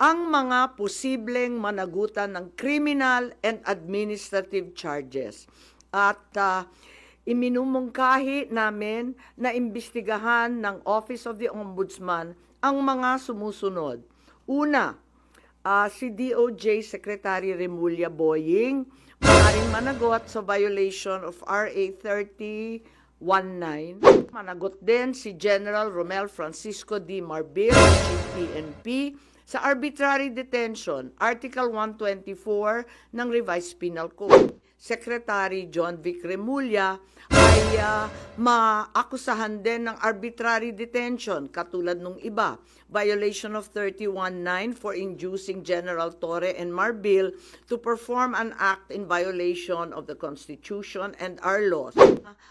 ang mga posibleng managutan ng criminal and administrative charges. At iminumungkahi namin na imbestigahan ng Office of the Ombudsman ang mga sumusunod. Una, si DOJ Secretary Remulla Boying maaaring managot sa violation of RA 3019. Managot din si General Romel Francisco D. Marbil, Chief PNP, sa arbitrary detention, Article 124 ng Revised Penal Code. Secretary John Vic Remulla ay maakusahan din ng arbitrary detention katulad nung iba. Violation of 319 for inducing General Torre and Marbil to perform an act in violation of the Constitution and our laws.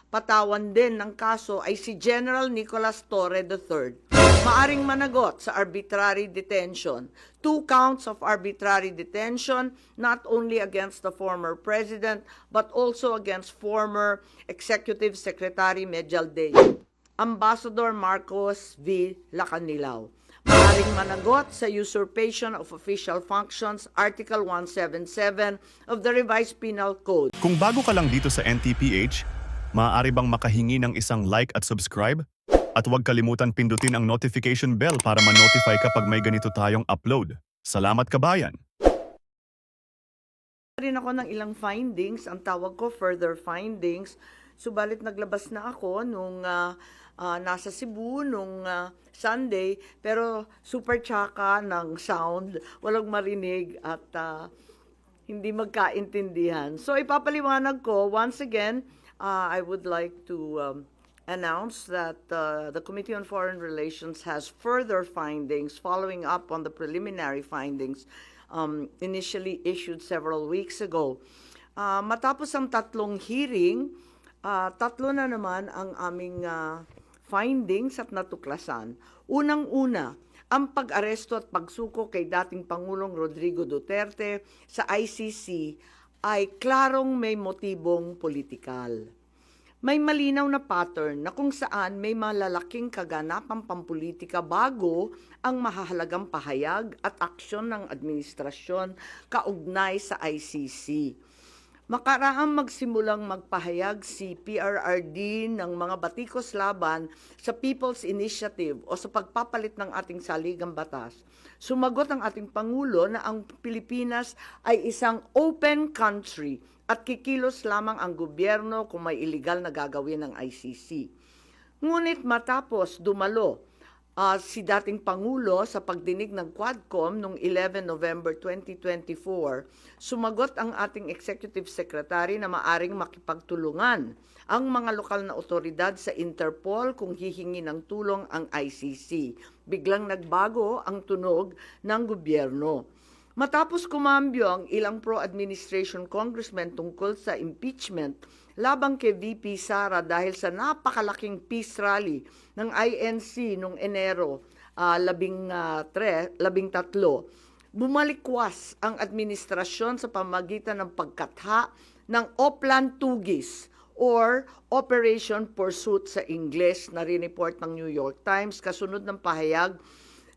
Patawan din ng kaso ay si General Nicolas Torre III. Maaring managot sa arbitrary detention. 2 counts of arbitrary detention, not only against the former president, but also against former Executive Secretary Medialdea. Ambassador Marcos V. Lacanilao. Maaring managot sa usurpation of official functions, Article 177 of the Revised Penal Code. Kung bago ka lang dito sa NTPH, maaari bang makahingi ng isang like at subscribe? At huwag kalimutan pindutin ang notification bell para ma-notify kapag may ganito tayong upload. Salamat kabayan! Rin ako ng ilang findings, ang tawag ko further findings. Subalit naglabas na ako nung nasa Cebu nung Sunday, pero super tsaka ng sound, walang marinig at hindi magkaintindihan. So ipapaliwanag ko, once again, I would like to announce that the Committee on Foreign Relations has further findings following up on the preliminary findings initially issued several weeks ago. Matapos ang tatlong hearing, tatlo na naman ang aming findings at natuklasan. Unang-una, ang pag-aresto at pagsuko kay dating Pangulong Rodrigo Duterte sa ICC ay klarong may motibong politikal. May malinaw na pattern na kung saan may malalaking kaganapang pampolitika bago ang mahahalagang pahayag at aksyon ng administrasyon kaugnay sa ICC. Makaraang magsimulang magpahayag si PRRD ng mga batikos laban sa People's Initiative o sa pagpapalit ng ating saligang batas. Sumagot ang ating Pangulo na ang Pilipinas ay isang open country at kikilos lamang ang gobyerno kung may illegal na gagawin ng ICC. Ngunit matapos dumalo si dating Pangulo sa pagdinig ng Quadcom noong 11 November 2024, sumagot ang ating Executive Secretary na maaring makipagtulungan ang mga lokal na otoridad sa Interpol kung hihingi ng tulong ang ICC. Biglang nagbago ang tunog ng gobyerno. Matapos kumambyo ang ilang pro-administration congressmen tungkol sa impeachment labang kay VP Sara dahil sa napakalaking peace rally ng INC noong Enero 13, bumalikwas ang administrasyon sa pamagitan ng pagkatha ng Oplan Tugis or Operation Pursuit sa Ingles na rineport ng New York Times kasunod ng pahayag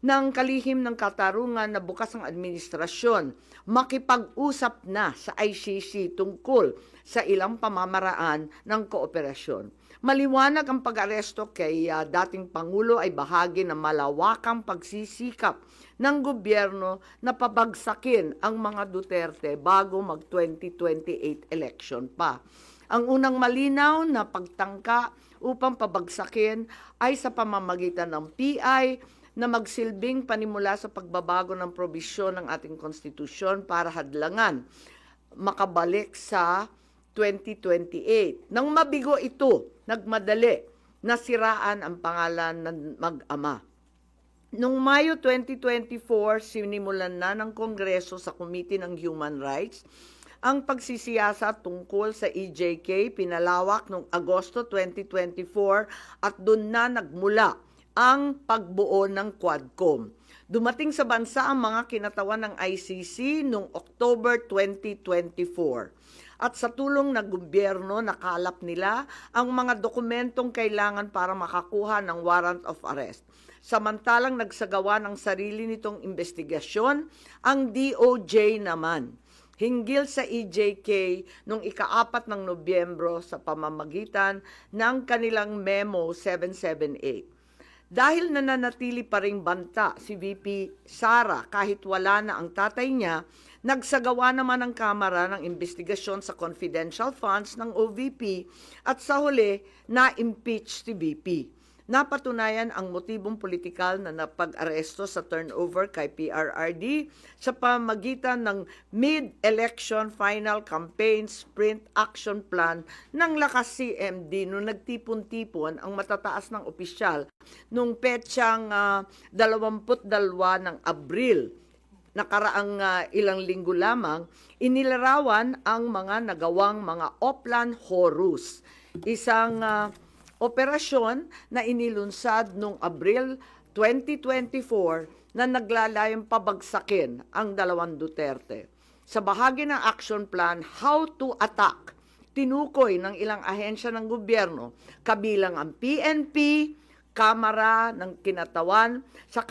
ng kalihim ng katarungan na bukas ang administrasyon makipag-usap na sa ICC tungkol sa ilang pamamaraan ng kooperasyon. Maliwanag ang pag-aresto kay dating Pangulo ay bahagi ng malawakang pagsisikap ng gobyerno na pabagsakin ang mga Duterte bago mag-2028 election pa. Ang unang malinaw na pagtangka upang pabagsakin ay sa pamamagitan ng PI na magsilbing panimula sa pagbabago ng probisyon ng ating konstitusyon para hadlangan makabalik sa 2028. Nang mabigo ito, nagmadali na siraan ang pangalan ng mag-ama. Noong Mayo 2024, sinimulan na ng Kongreso sa Committee ng Human Rights ang pagsisiyasa tungkol sa EJK, pinalawak noong Agosto 2024 at doon na nagmula ang pagbuo ng Quadcom. Dumating sa bansa ang mga kinatawan ng ICC noong October 2024. At sa tulong ng gobyerno, nakalap nila ang mga dokumentong kailangan para makakuha ng warrant of arrest. Samantalang nagsagawa ng sarili nitong investigasyon, ang DOJ naman hinggil sa EJK noong ika-4 ng Nobyembro sa pamamagitan ng kanilang Memo 778. Dahil nananatili pa ring banta si VP Sara kahit wala na ang tatay niya, nagsagawa naman ang Kamara ng investigasyon sa confidential funds ng OVP at sa huli na-impeach si VP. Napatunayan ang motibong politikal na napag-aresto sa turnover kay PRRD sa pamamagitan ng mid-election final campaign sprint action plan ng Lakas CMD noong nagtipon-tipon ang matataas ng opisyal noong petsang 22 ng Abril. Nakaraang ilang linggo lamang, inilarawan ang mga nagawang mga Oplan Horus. Isang operasyon na inilunsad noong Abril 2024 na naglalayong pabagsakin ang dalawang Duterte. Sa bahagi ng action plan, How to Attack, tinukoy ng ilang ahensya ng gobyerno, kabilang ang PNP, Kamara ng Kinatawan, sa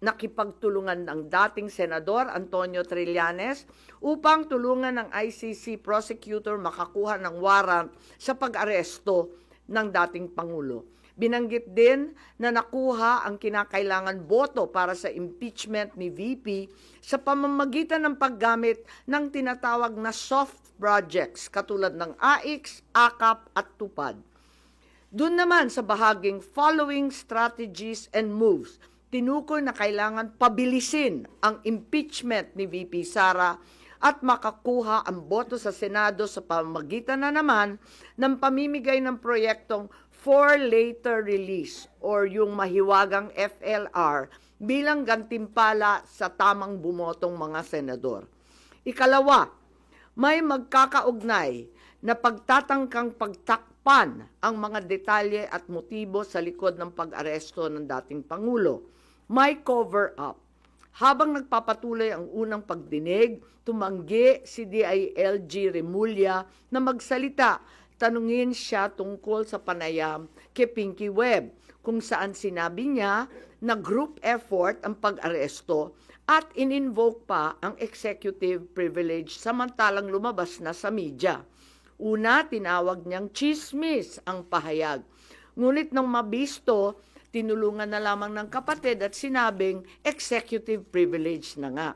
nakipagtulungan ng dating Senador Antonio Trillanes upang tulungan ng ICC prosecutor makakuha ng warrant sa pag-aresto ng dating Pangulo. Binanggit din na nakuha ang kinakailangan boto para sa impeachment ni VP sa pamamagitan ng paggamit ng tinatawag na soft projects katulad ng AIX, AKAP at TUPAD. Doon naman sa bahaging following strategies and moves, tinukoy na kailangan pabilisin ang impeachment ni VP Sara at makakuha ang boto sa Senado sa pamamagitan na naman ng pamimigay ng proyektong for later release or yung mahiwagang FLR bilang gantimpala sa tamang bumotong mga senador. Ikalawa, may magkakaugnay na pagtatangkang pagtakpan ang mga detalye at motibo sa likod ng pag-aresto ng dating Pangulo. May cover-up. Habang nagpapatuloy ang unang pagdinig, tumanggi si DILG Remulla na magsalita. Tanungin siya tungkol sa panayam kay Pinky Webb, kung saan sinabi niya na group effort ang pag-aresto at in-invoke pa ang executive privilege samantalang lumabas na sa media. Una, tinawag niyang chismis ang pahayag. Ngunit nang mabisto, tinulungan na lamang ng kapatid at sinabing executive privilege na nga.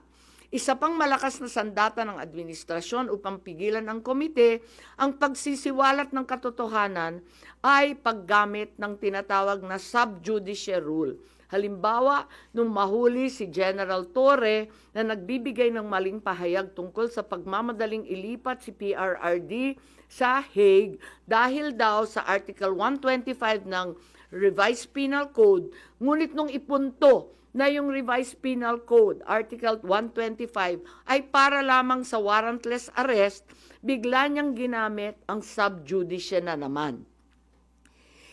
Isa pang malakas na sandata ng administrasyon upang pigilan ang komite ang pagsisiwalat ng katotohanan ay paggamit ng tinatawag na sub judice rule. Halimbawa, nung mahuli si General Torre na nagbibigay ng maling pahayag tungkol sa pagmamadaling ilipat si PRRD sa Hague dahil daw sa Article 125 ng Revised Penal Code, ngunit nung ipunto na yung Revised Penal Code, Article 125, ay para lamang sa warrantless arrest, bigla niyang ginamit ang sub judice na naman.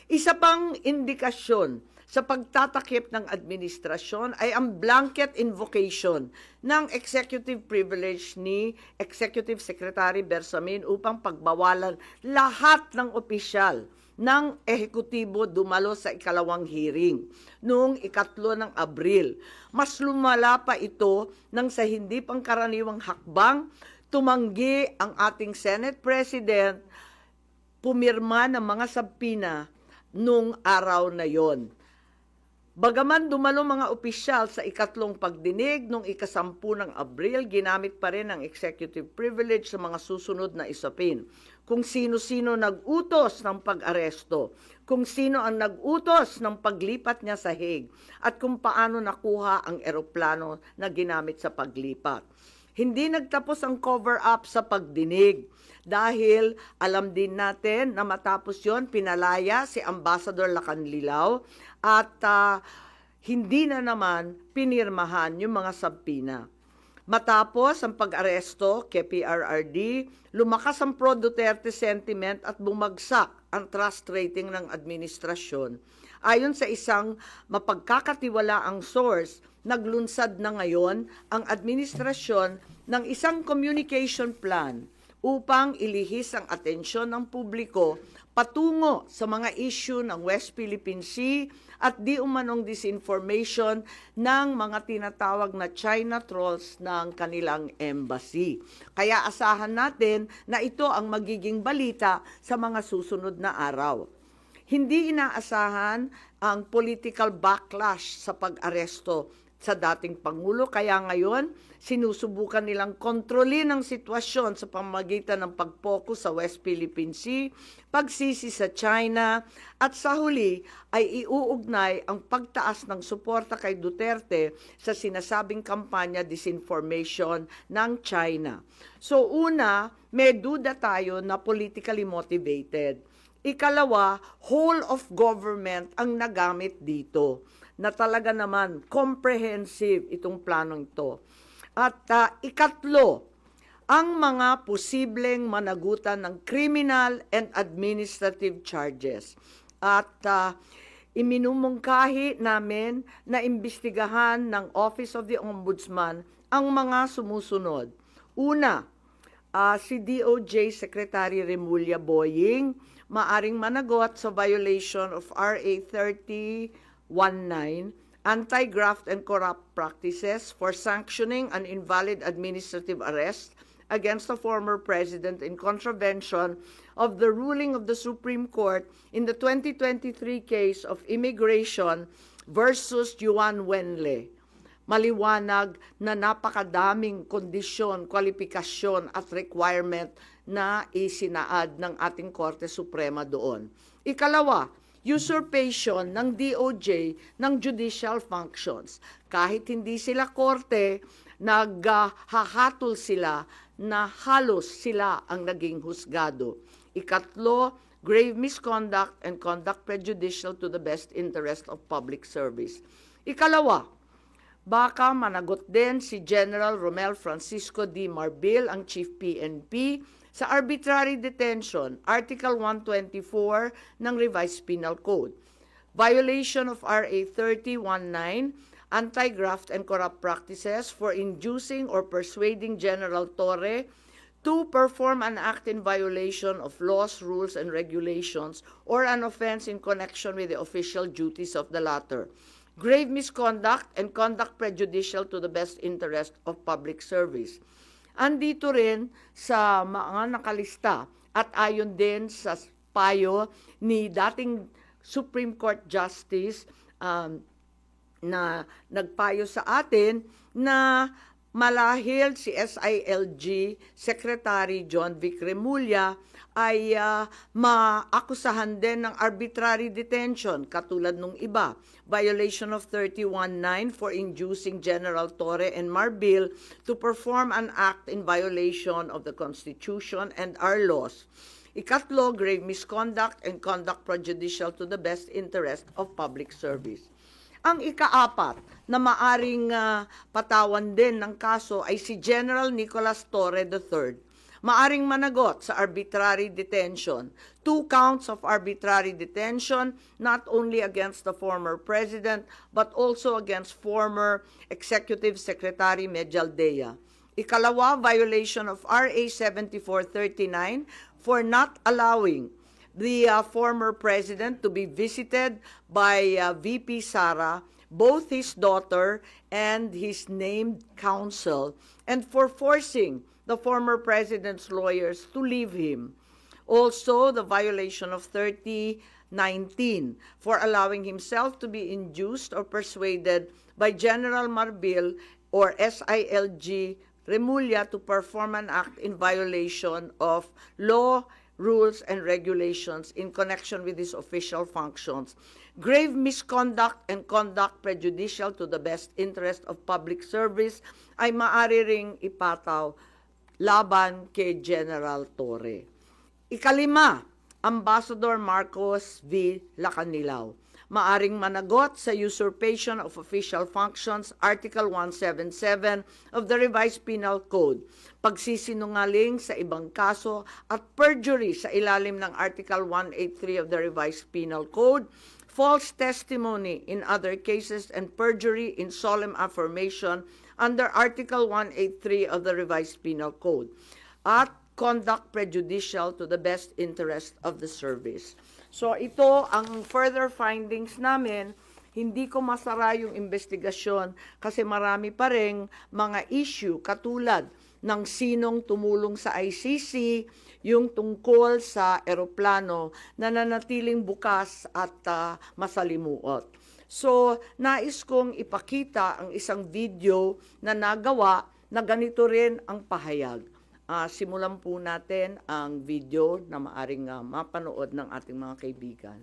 Isa pang indikasyon sa pagtatakip ng administrasyon ay ang blanket invocation ng executive privilege ni Executive Secretary Bersamin upang pagbawalan lahat ng opisyal ng ehekutibo dumalo sa ikalawang hearing noong 3 ng Abril. Mas lumala pa ito nang sa hindi pangkaraniwang hakbang, tumanggi ang ating Senate President pumirma ng mga sabpina noong araw na yon. Bagaman dumalo mga opisyal sa ikatlong pagdinig noong 10 ng Abril, ginamit pa rin ang executive privilege sa mga susunod na isapin. Kung sino-sino nag-utos ng pag-aresto, kung sino ang nag-utos ng paglipat niya sa Hague, at kung paano nakuha ang eroplano na ginamit sa paglipat. Hindi nagtapos ang cover-up sa pagdinig dahil alam din natin na matapos yon pinalaya si Ambassador Lacanlilao at hindi na naman pinirmahan yung mga sabpina. Matapos ang pag-aresto kay PRRD, lumakas ang pro-Duterte sentiment at bumagsak ang trust rating ng administrasyon. Ayon sa isang mapagkakatiwalaang source, naglunsad na ngayon ang administrasyon ng isang communication plan upang ilihis ang atensyon ng publiko patungo sa mga issue ng West Philippine Sea at di umanong disinformation ng mga tinatawag na China trolls ng kanilang embassy. Kaya asahan natin na ito ang magiging balita sa mga susunod na araw. Hindi inaasahan ang political backlash sa pag-aresto sa dating Pangulo, kaya ngayon sinusubukan nilang kontrolin ang sitwasyon sa pamamagitan ng pag-focus sa West Philippine Sea, pagsisi sa China, at sa huli ay iuugnay ang pagtaas ng suporta kay Duterte sa sinasabing kampanya disinformation ng China. So una, may duda tayo na politically motivated. Ikalawa, whole of government ang nagamit dito, na talaga naman comprehensive itong planong ito. At ikatlo, ang mga posibleng managutan ng criminal and administrative charges. At iminumungkahi namin na imbestigahan ng Office of the Ombudsman ang mga sumusunod. Una, si DOJ Secretary Remulla Boying maaring managot sa violation of RA 3019, Anti-Graft and Corrupt Practices for sanctioning an invalid administrative arrest against the former president in contravention of the ruling of the Supreme Court in the 2023 case of immigration versus Juan Wenle. Maliwanag na napakadaming kondisyon, kwalifikasyon at requirement na isinaad ng ating Korte Suprema doon. Ikalawa, usurpation ng DOJ ng judicial functions. Kahit hindi sila korte, naghahatol sila na halos sila ang naging husgado. Ikatlo, grave misconduct and conduct prejudicial to the best interest of public service. Ikalawa, baka managot din si General Romel Francisco D. Marbil, ang Chief PNP, sa arbitrary detention, Article 124 ng Revised Penal Code. Violation of RA 3019, Anti-Graft and Corrupt Practices for inducing or persuading General Torre to perform an act in violation of laws, rules, and regulations or an offense in connection with the official duties of the latter. Grave misconduct and conduct prejudicial to the best interest of public service. Andito rin sa mga nakalista at ayon din sa payo ni dating Supreme Court Justice na nagpayo sa atin na malahil si SILG Secretary John Vic Remulla ay maakusahan din ng arbitrary detention katulad nung iba. Violation of 319 for inducing General Torre and Marbil to perform an act in violation of the Constitution and our laws. Ikatlo, grave misconduct and conduct prejudicial to the best interest of public service. Ang ikaapat na maaring patawan din ng kaso ay si General Nicolas Torre III. Maaring managot sa arbitrary detention. 2 counts of arbitrary detention, not only against the former president, but also against former Executive Secretary Medialdea. Ikalawa, violation of RA 7439 for not allowing the former president to be visited by VP Sara, both his daughter and his named counsel, and for forcing the former president's lawyers to leave him. Also, the violation of 3019 for allowing himself to be induced or persuaded by General Marbil or SILG Remulla to perform an act in violation of law, rules, and regulations in connection with his official functions. Grave misconduct and conduct prejudicial to the best interest of public service ay maaari ring ipataw laban kay General Torre. Ikalima, Ambassador Marcos V. Lacanilao. Maaring managot sa usurpation of official functions, Article 177 of the Revised Penal Code, pagsisinungaling sa ibang kaso at perjury sa ilalim ng Article 183 of the Revised Penal Code, false testimony in other cases, and perjury in solemn affirmation under Article 183 of the Revised Penal Code. At conduct prejudicial to the best interest of the service. So ito ang further findings namin. Hindi ko masara yung investigasyon kasi marami pa ring mga issue katulad ng sinong tumulong sa ICC, yung tungkol sa eroplano na nanatiling bukas at masalimuot. So, nais kong ipakita ang isang video na nagawa na ganito rin ang pahayag. Simulan po natin ang video na maaring mapanood ng ating mga kaibigan.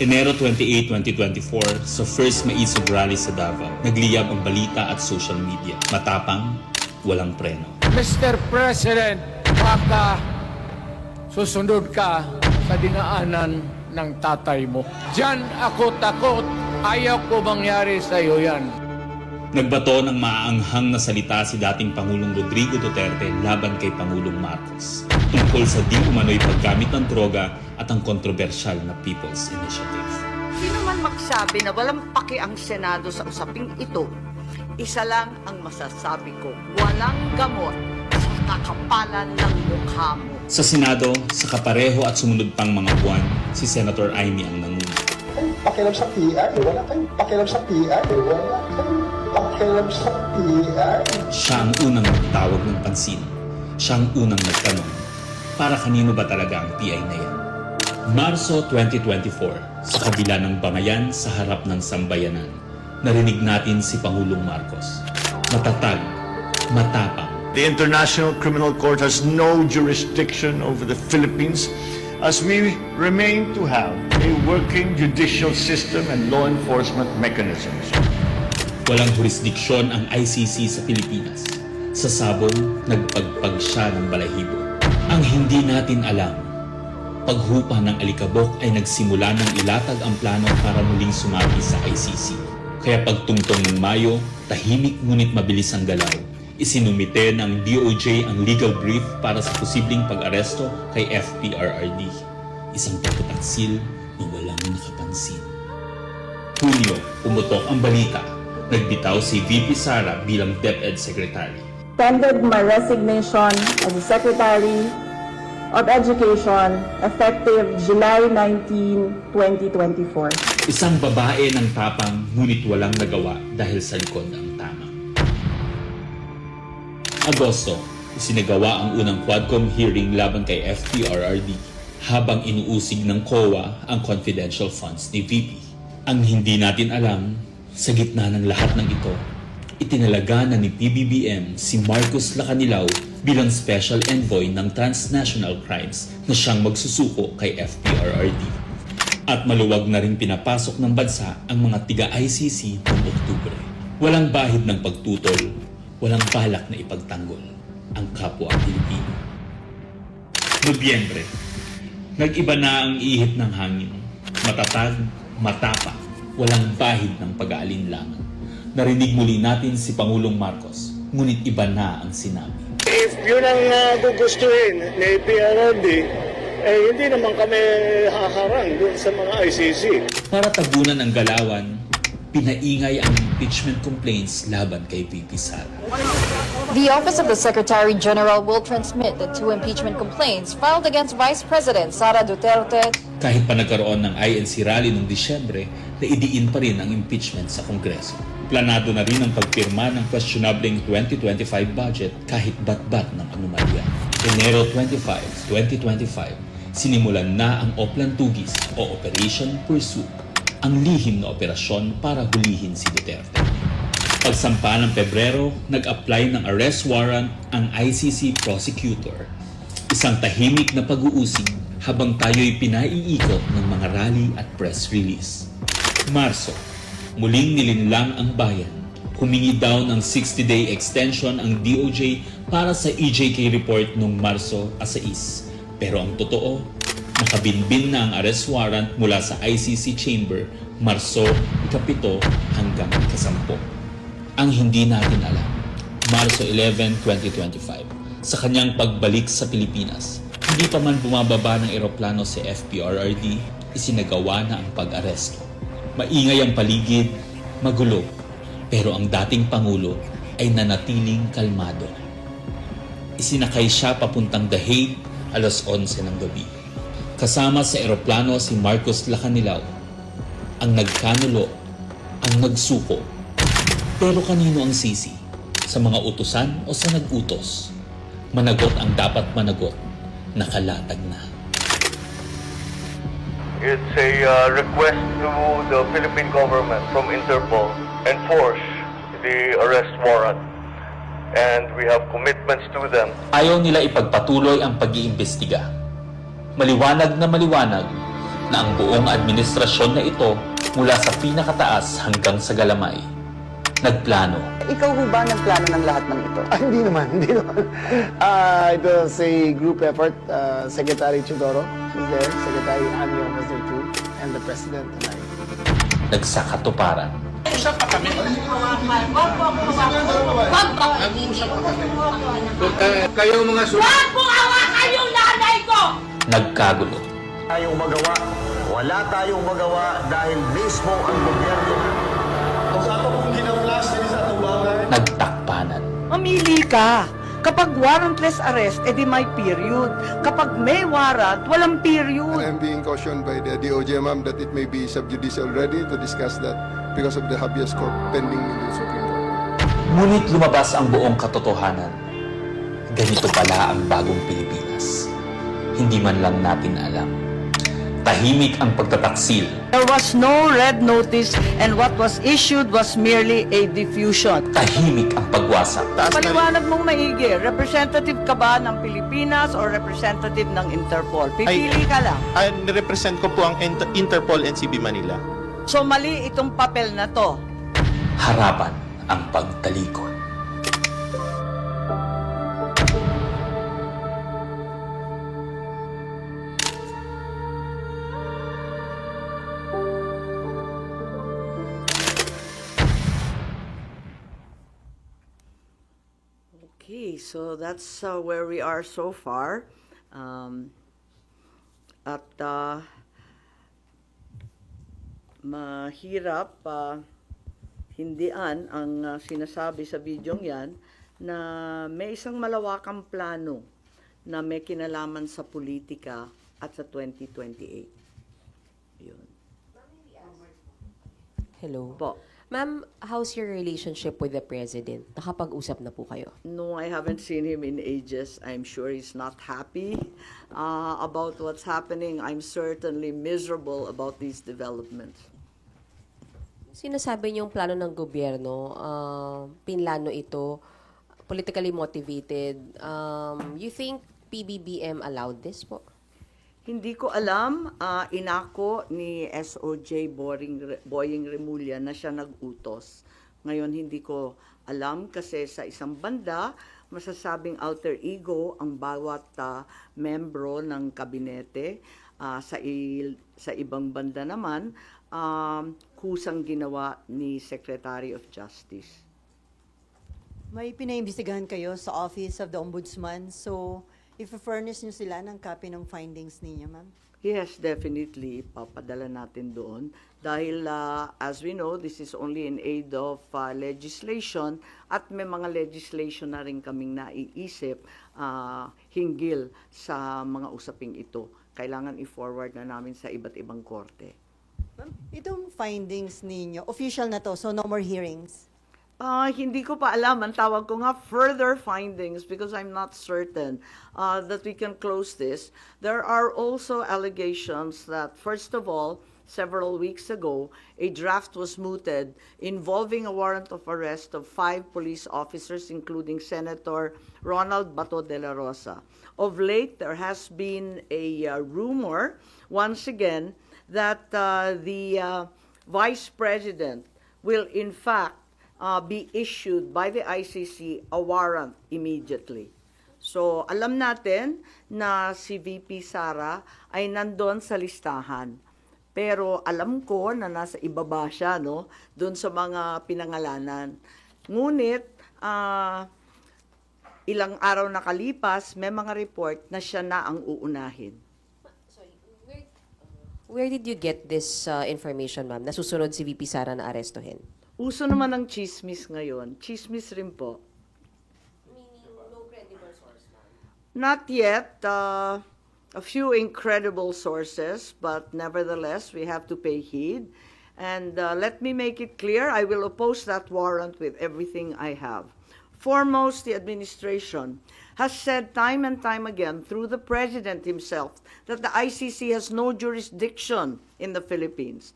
Enero 28, 2024, sa first Maisog Rally sa Davao, nagliyab ang balita at social media. Matapang, walang preno. Mr. President, baka susunod ka sa dinaanan ng tatay mo. Diyan ako takot. Ayaw ko mangyari sa iyo yan. Nagbato ng maaanghang na salita si dating Pangulong Rodrigo Duterte laban kay Pangulong Marcos tungkol sa di umano'y paggamit ng droga at ang kontrobersyal na People's Initiative. Sino man magsabi na walang paki ang Senado sa usaping ito, isa lang ang masasabi ko, walang gamot sa kakapalan ng mukha mo. Sa Senado, sa kapareho at sumunod pang mga buwan, si Senator Amy ang nanguna. Pakialam sa PR, wala kayong pakialam sa PR, wala kayong pakialam sa PR. Siya ang unang nagtawag ng pansin. Siya ang unang nagtanong, para kanino ba talaga ang PI na yan? Marso 2024, sa kabila ng bangayan sa harap ng sambayanan, narinig natin si Pangulong Marcos. Matatag, matapang. The International Criminal Court has no jurisdiction over the Philippines as we remain to have a working judicial system and law enforcement mechanisms. Walang jurisdiksyon ang ICC sa Pilipinas. Sa sabon, nagpagpag siya ng balahibo. Ang hindi natin alam, paghupa ng alikabok ay nagsimula ng ilatag ang plano para muling sumagi sa ICC. Kaya pagtungtong ng Mayo, tahimik ngunit mabilis ang galaw. Isinumite ng DOJ ang legal brief para sa posibleng pag-aresto kay FPRRD. Isang pagtataksil na walang nakapansin. Hunyo, pumutok ang balita. Nagbitaw si VP Sara bilang DepEd Secretary. Tendered my resignation as the Secretary of Education effective July 19, 2024. Isang babae ng tapang ngunit walang nagawa dahil sa likod ang tama. Agosto, isinagawa ang unang Quadcom hearing laban kay FPRRD habang inuusig ng COA ang confidential funds ni VP. Ang hindi natin alam, sa gitna ng lahat ng ito, itinalaga na ni PBBM si Marcos Lacanilao bilang Special Envoy ng Transnational Crimes na siyang magsusuko kay FPRRD. At maluwag na rin pinapasok ng bansa ang mga tiga-ICC noong Oktubre. Walang bahid ng pagtutol, walang balak na ipagtanggol ang kapwa Pilipino. Nobyembre, nag-iba na ang ihip ng hangin. Matatag, matapang, walang bahid ng pag-aalinlangan. Narinig muli natin si Pangulong Marcos, ngunit iba na ang sinabi. If yun ang gugustuhin ni PRRD, hindi naman kami haharang dun sa mga ICC. Para tabunan ang galawan, pinaingay ang impeachment complaints laban kay VP Sara. The Office of the Secretary General will transmit the 2 impeachment complaints filed against Vice President Sara Duterte. Kahit pa nagkaroon ng INC rally noong Disyembre, naidiin pa rin ang impeachment sa Kongreso. Planado na rin ang pagpirma ng questionableng 2025 budget kahit bat-bat ng anomalya. Enero 25, 2025, sinimulan na ang Oplan Tugis o Operation Pursuit, ang lihim na operasyon para hulihin si Duterte. Pagsampa ng Pebrero, nag-apply ng arrest warrant ang ICC prosecutor. Isang tahimik na pag-uusig habang tayo'y pinaiikot ng mga rally at press release. Marso, muling nilinlang ang bayan. Humingi daw ng 60-day extension ang DOJ para sa EJK report noong Marso 6. Pero ang totoo, nakabinbin na ang arrest warrant mula sa ICC chamber Marso 7 hanggang 10. Ang hindi natin alam, Marso 11, 2025, sa kanyang pagbalik sa Pilipinas, hindi pa man bumababa ng eroplano si FPRRD, isinagawa na ang pag-aresto. Maingay ang paligid, magulo, pero ang dating Pangulo ay nanatiling kalmado. Isinakay siya papuntang The Hague alas 11 ng gabi. Kasama sa eroplano si Marcos Lacanilaw, ang nagkanulo, ang nagsuko. Pero kanino ang sisi? Sa mga utusan o sa nag-utos? Managot ang dapat managot, nakalatag na. It's a request to the Philippine government from Interpol enforce the arrest warrant. And we have commitments to them. Ayaw nila ipagpatuloy ang pag-iimbestiga. Maliwanag na ang buong administrasyon na ito mula sa pinakataas hanggang sa galamay. Nagplano. Ikaw ho ba nagplano ng lahat ng ito? Hindi naman. It was a group effort. Secretary Chidoro was there, Secretary Anion was there too, and the President and I. Nagsakatuparan. Kayo mga Wag mo hawakan yung nanay ko! Nagkagulo. Tayong magawa. Wala tayong magawa dahil mismo ang gobyerno. Nagtakpanan. Mamili ka. Kapag warrantless arrest, edi may period. Kapag may warrant, walang period. I'm being cautioned by the DOJ, ma'am, that it may be sub judice already to discuss that because of the habeas corpus pending in the Supreme Court. Ngunit lumabas ang buong katotohanan. Ganito pala ang bagong Pilipinas. Hindi man lang natin alam. Tahimik ang pagtataksil. There was no red notice and what was issued was merely a diffusion. Tahimik ang pagwasak. Paliwanag mong maigi, representative ka ba ng Pilipinas or representative ng Interpol? Pipili ka lang. Nirepresent ko po ang Interpol NCB Manila. So mali itong papel na to. Harapan ang pagtalikod. Okay, so that's where we are so far. Mahirap hindian ang sinasabi sa bidyong yan na may isang malawakang plano na may kinalaman sa politika at sa 2028. Yun. Hello. Po. Ma'am, how's your relationship with the President? Nakapag-usap na po kayo? No, I haven't seen him in ages. I'm sure he's not happy about what's happening. I'm certainly miserable about these developments. Sinasabi niyong plano ng gobyerno, pinlano ito, politically motivated. You think PBBM allowed this po? Hindi ko alam, inako ni SOJ Boying Remulla na siya nag-utos. Ngayon hindi ko alam kasi sa isang banda, masasabing alter ego ang bawat membro ng kabinete. Sa ibang banda naman, kusang ginawa ni Secretary of Justice. May pinaimbestigahan kayo sa Office of the Ombudsman, so i-furnish nyo sila ng copy ng findings ninyo, ma'am? Yes, definitely. Papadala natin doon. Dahil, as we know, this is only in aid of legislation at may mga legislation na rin kaming naiisip hinggil sa mga usaping ito. Kailangan i-forward na namin sa iba't ibang korte. Ma'am, itong findings ninyo, official na to, so no more hearings? Hindi ko pa alam. Ang tawag ko nga further findings because I'm not certain that we can close this. There are also allegations that, first of all, several weeks ago, a draft was mooted involving a warrant of arrest of 5 police officers, including Senator Ronald Bato de la Rosa. Of late, there has been a rumor, once again, that the Vice President will in fact be issued by the ICC a warrant immediately. So, alam natin na si VP Sara ay nandun sa listahan. Pero alam ko na nasa ibaba siya, no? Doon sa mga pinangalanan. Ngunit, ilang araw nakalipas, may mga report na siya na ang uunahin. Where did you get this information, ma'am? Nasusunod si VP Sara na arestuhin? Uso naman ng chismis ngayon. Chismis rin po. Not yet. A few incredible sources, but nevertheless, we have to pay heed. And let me make it clear, I will oppose that warrant with everything I have. Foremost, the administration has said time and time again through the president himself that the ICC has no jurisdiction in the Philippines.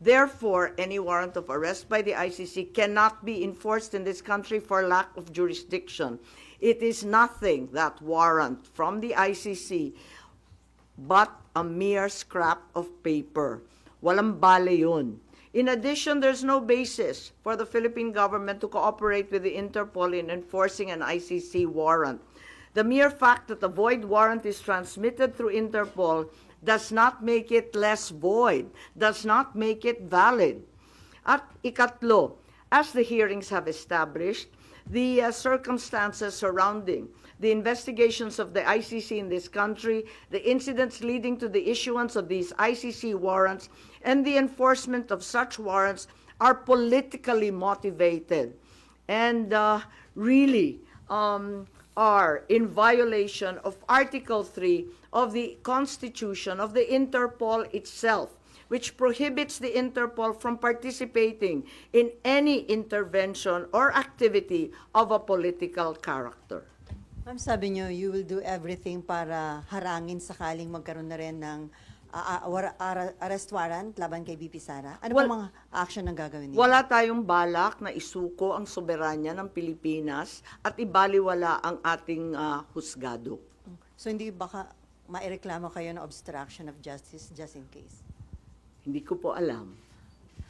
Therefore, any warrant of arrest by the ICC cannot be enforced in this country for lack of jurisdiction. It is nothing, that warrant from the ICC, but a mere scrap of paper. Walang bale yun. In addition, there's no basis for the Philippine government to cooperate with the Interpol in enforcing an ICC warrant. The mere fact that a void warrant is transmitted through Interpol does not make it less void, does not make it valid. At ikatlo, as the hearings have established, the circumstances surrounding the investigations of the ICC in this country, the incidents leading to the issuance of these ICC warrants, and the enforcement of such warrants are politically motivated and really are in violation of Article 3 of the Constitution of the Interpol itself, which prohibits the Interpol from participating in any intervention or activity of a political character. Ma'am, sabi niyo, you will do everything para harangin sakaling magkaroon na rin ng arrest warrant laban kay BP Sara. Ano ba mga action ang gagawin niyo? Wala tayong balak na isuko ang soberanya ng Pilipinas at ibaliwala ang ating husgado. So hindi baka maireklamo kayo ng obstruction of justice just in case? Hindi ko po alam.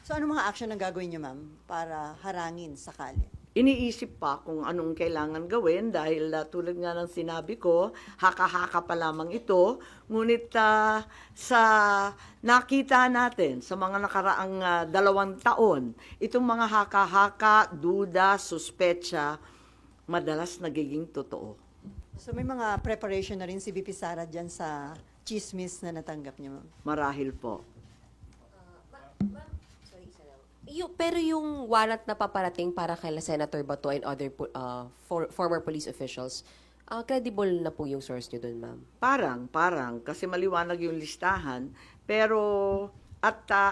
So ano mga action ang gagawin niyo, ma'am, para harangin sakali? Iniisip pa kung anong kailangan gawin dahil tulad nga ng sinabi ko, haka-haka pa lamang ito. Ngunit sa nakita natin sa mga nakaraang 2 taon, itong mga haka-haka, duda, suspecha, madalas nagiging totoo. So may mga preparation na rin si BP Sara dyan sa chismis na natanggap niyo, ma'am? Marahil po. Pero yung warrant na paparating para kay Senator Bato and other former police officials, credible na po yung source nyo dun, ma'am? Parang, kasi maliwanag yung listahan, pero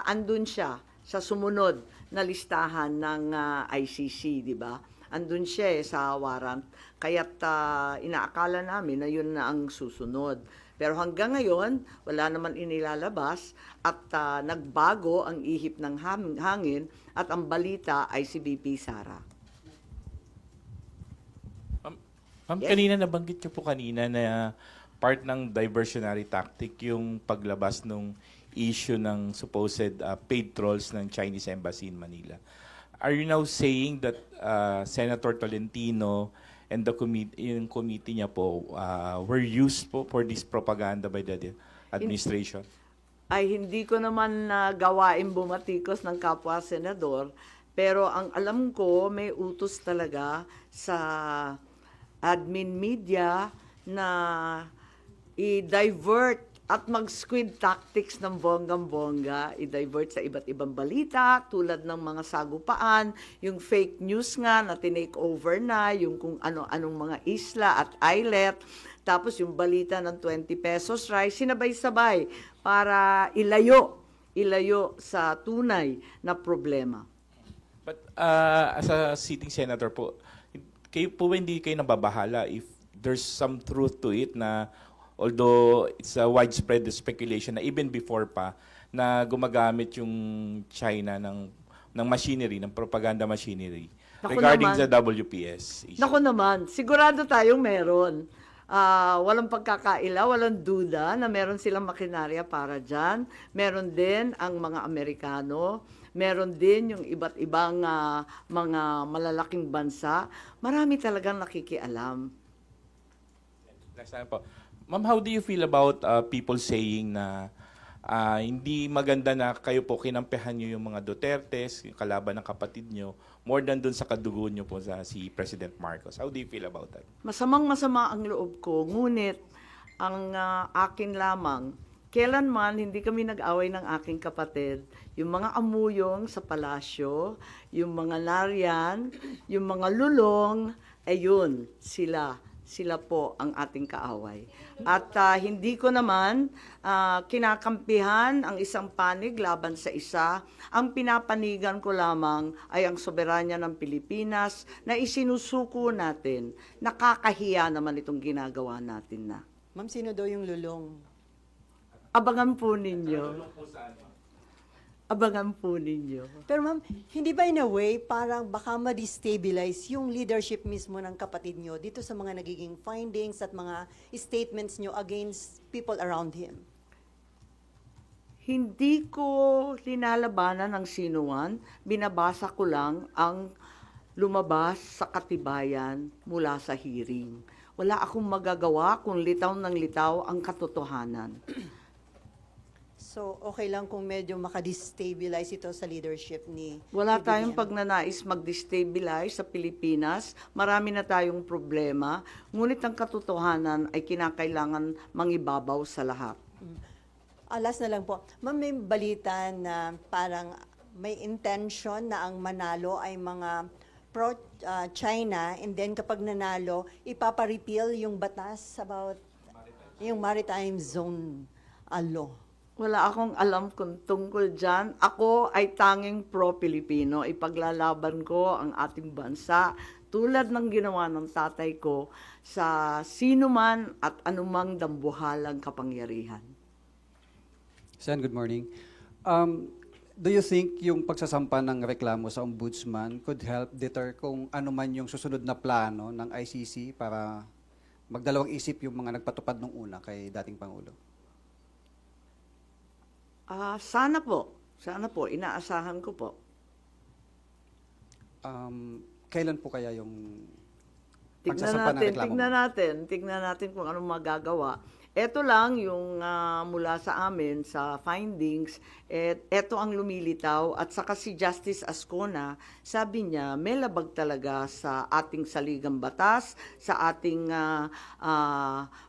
andun siya sa sumunod na listahan ng ICC, di ba? Andun siya sa warrant, kaya't inaakala namin na yun na ang susunod. Pero hanggang ngayon, wala naman inilalabas at nagbago ang ihip ng hangin at ang balita ay si BP Sara. Ma'am, kanina nabanggit niyo po kanina na part ng diversionary tactic yung paglabas ng issue ng supposed paid trolls ng Chinese Embassy in Manila. Are you now saying that Senator Tolentino and the committee niya po were used po for this propaganda by the administration? Ay hindi ko naman gawain bumatikos ng kapwa senador, pero ang alam ko may utos talaga sa admin media na i-divert at mag-squid tactics ng bonggang-bongga, i-divert sa iba't ibang balita, tulad ng mga sagupaan, yung fake news nga na tinake over na, yung kung ano-anong mga isla at islet, tapos yung balita ng 20 pesos rice, sinabay-sabay para ilayo sa tunay na problema. But as a sitting senator po, kayo po hindi kayo nababahala if there's some truth to it na although it's a widespread speculation na even before pa na gumagamit yung China ng machinery, ng propaganda machinery regarding sa WPS issue. Naku naman, sigurado tayong meron. Walang pagkakaila, walang duda na meron silang makinarya para dyan. Meron din ang mga Amerikano, meron din yung iba't ibang mga malalaking bansa. Marami talagang nakikialam. Next time po. Ma'am, how do you feel about people saying na hindi maganda na kayo po kinampehan nyo yung mga Dutertes, yung kalaban ng kapatid nyo, more than dun sa kadugo nyo po sa si President Marcos? How do you feel about that? Masamang-masama ang loob ko, ngunit ang akin lamang kailanman hindi kami nag-away ng aking kapatid. Yung mga amuyong sa palasyo, yung mga nariyan, yung mga lulong, ayun, sila po ang ating kaaway. At hindi ko naman kinakampihan ang isang panig laban sa isa. Ang pinapanigan ko lamang ay ang soberanya ng Pilipinas na isinusuko natin. Nakakahiya naman itong ginagawa natin na. Ma'am, sino daw yung lulong? Abangan po ninyo. Abangan po ninyo. Pero ma'am, hindi ba in a way parang baka ma-destabilize yung leadership mismo ng kapatid nyo dito sa mga nagiging findings at mga statements nyo against people around him? Hindi ko linalabanan ng sinuman, binabasa ko lang ang lumabas sa katibayan mula sa hearing. Wala akong magagawa kung litaw ng litaw ang katotohanan. So, okay lang kung medyo makadestabilize ito sa leadership ni Wala ni tayong BBM. pagnanais mag-destabilize sa Pilipinas. Marami na tayong problema. Ngunit ang katotohanan ay kinakailangan mangibabaw sa lahat. Last na lang po. Ma'am, may balita na parang may intention na ang manalo ay mga pro-China and then kapag nanalo, ipapa-repeal yung batas about yung maritime zone law. Wala akong alam kung tungkol dyan. Ako ay tanging pro-Pilipino. Ipaglalaban ko ang ating bansa tulad ng ginawa ng tatay ko sa sino man at anumang dambuhalang kapangyarihan. Sen, good morning. Do you think yung pagsasampa ng reklamo sa ombudsman could help deter kung ano man yung susunod na plano ng ICC para magdalawang isip yung mga nagpatupad nung una kay dating Pangulo? Sana po. Sana po. Inaasahan ko po. Kailan po kaya yung Tignan pagsasampa ng natin, reklamo? tignan natin kung anong magagawa. Ito lang yung mula sa amin sa findings, ito ang lumilitaw at saka si Justice Ascona, sabi niya may labag talaga sa ating saligang batas, sa ating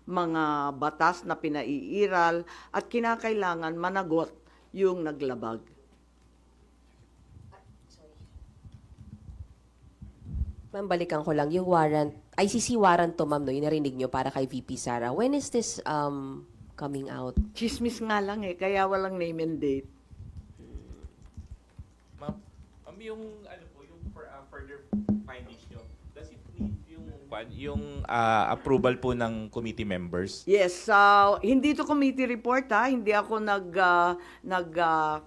mga batas na pinaiiral at kinakailangan managot yung naglabag. Ma'am, balikan ko lang, yung warrant, ICC warrant to, ma'am, no, yung narinig nyo para kay VP Sara. When is this coming out? Chismis nga lang kaya walang name and date. Ma'am, yung ano po, yung further findings nyo, does it need yung approval po ng committee members? Yes, hindi to committee report hindi ako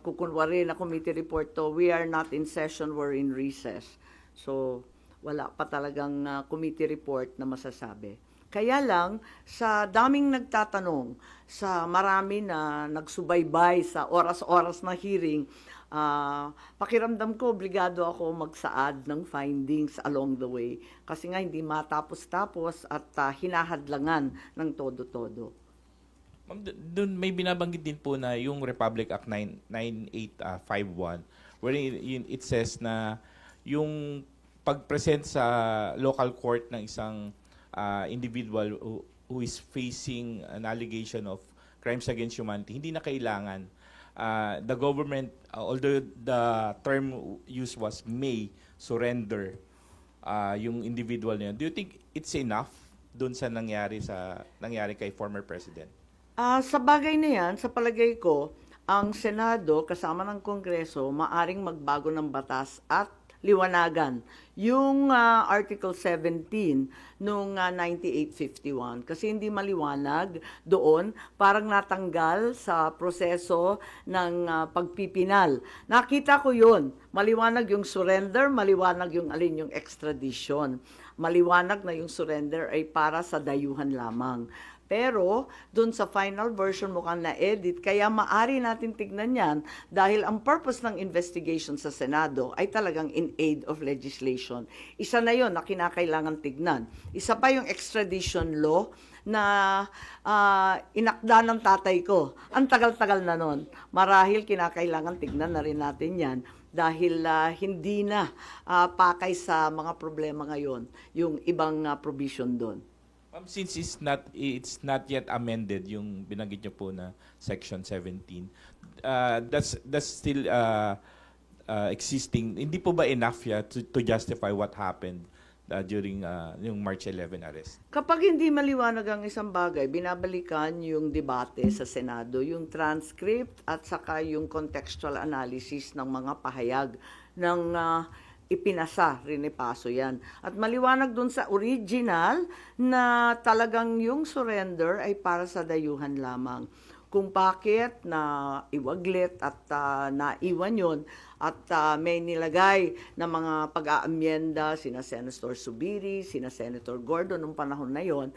kukunwari na committee report to. We are not in session, we're in recess. So, wala pa talagang committee report na masasabi. Kaya lang, sa daming nagtatanong, sa marami na nagsubaybay sa oras-oras na hearing, pakiramdam ko, obligado ako magsaad ng findings along the way. Kasi nga hindi matapos-tapos at hinahadlangan ng todo-todo. Ma'am, doon may binabanggit din po na yung Republic Act 9851 wherein it says na yung pag-present sa local court ng isang individual who is facing an allegation of crimes against humanity, hindi na kailangan. The government, although the term used was may surrender yung individual niya, do you think it's enough doon sa nangyari kay former president? Sa bagay na yan, sa palagay ko, ang Senado kasama ng Kongreso maaring magbago ng batas at liwanagan yung Article 17 nung 9851 kasi hindi maliwanag doon, parang natanggal sa proseso ng pagpipinal. Nakita ko yun, maliwanag yung surrender, maliwanag yung alin yung extradition. Maliwanag na yung surrender ay para sa dayuhan lamang. Pero, dun sa final version mukhang na-edit, kaya maari natin tignan yan dahil ang purpose ng investigation sa Senado ay talagang in aid of legislation. Isa na yon na kinakailangan tignan. Isa pa yung extradition law na inakda ng tatay ko. Ang tagal-tagal na nun. Marahil kinakailangan tignan na rin natin yan dahil hindi na pakay sa mga problema ngayon yung ibang provision doon. Since it's not yet amended yung binanggit niyo po na Section 17, that's still existing. Hindi po ba enough to justify what happened during yung March 11 arrest? Kapag hindi maliwanag ang isang bagay, binabalikan yung debate sa Senado, yung transcript at saka yung contextual analysis ng mga pahayag ng ipinasa, rinipaso yan. At maliwanag dun sa original na talagang yung surrender ay para sa dayuhan lamang. Kung bakit na iwaglit at naiwan yun at may nilagay na mga pag-aamyenda sina Senator Subiri, sina Senator Gordon nung panahon na yon,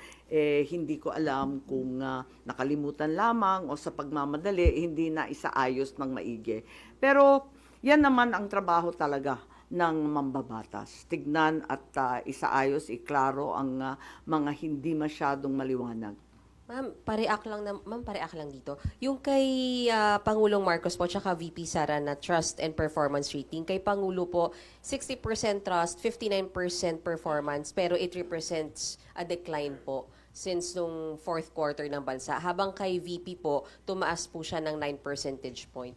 hindi ko alam kung nakalimutan lamang o sa pagmamadali hindi na isaayos ng maigi. Pero yan naman ang trabaho talaga ng mambabatas. Tignan at isaayos, iklaro ang mga hindi masyadong maliwanag. Ma'am, pareact lang dito. Yung kay Pangulong Marcos po tsaka VP Sara na trust and performance rating, kay Pangulo po 60% trust, 59% performance, pero it represents a decline po since nung fourth quarter ng bansa. Habang kay VP po, tumaas po siya ng 9 percentage point.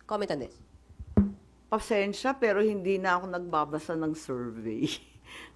Comment on this. Pasensya, pero hindi na ako nagbabasa ng survey.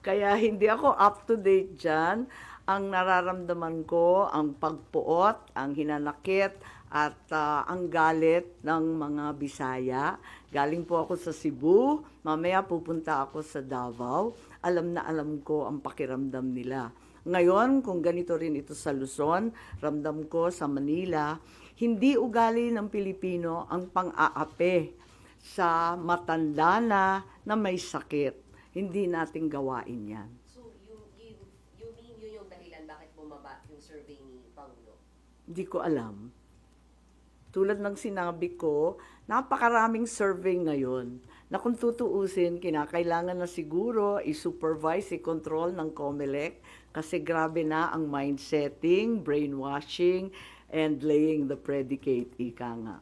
Kaya hindi ako up to date dyan. Ang nararamdaman ko, ang pagpuot, ang hinanakit, at ang galit ng mga Bisaya. Galing po ako sa Cebu, mamaya pupunta ako sa Davao. Alam na alam ko ang pakiramdam nila. Ngayon, kung ganito rin ito sa Luzon, ramdam ko sa Manila, hindi ugali ng Pilipino ang pang-aape sa matanda na may sakit. Hindi natin gawain yan. So, you mean yun yung dahilan bakit bumaba yung survey ni Pangulo? Hindi ko alam. Tulad ng sinabi ko, napakaraming survey ngayon na kung tutuusin, kinakailangan na siguro i-supervise, i-control ng COMELEC kasi grabe na ang mind-setting, brainwashing, and laying the predicate, ika nga.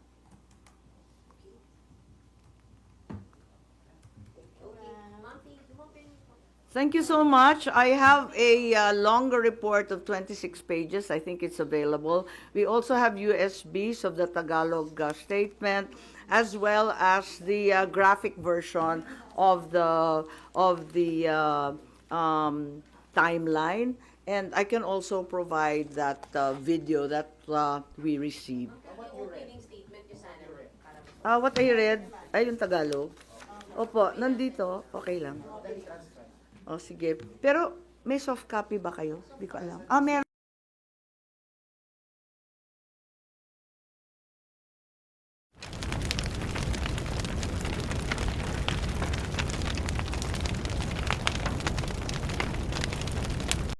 Thank you so much. I have a longer report of 26 pages. I think it's available. We also have USBs of the Tagalog statement, as well as the graphic version of the timeline. And I can also provide that video that we received. What I read, ay yung Tagalog. Opo, nandito. Okay lang. O, sige. Pero may soft copy ba kayo? Hindi ko alam. Meron.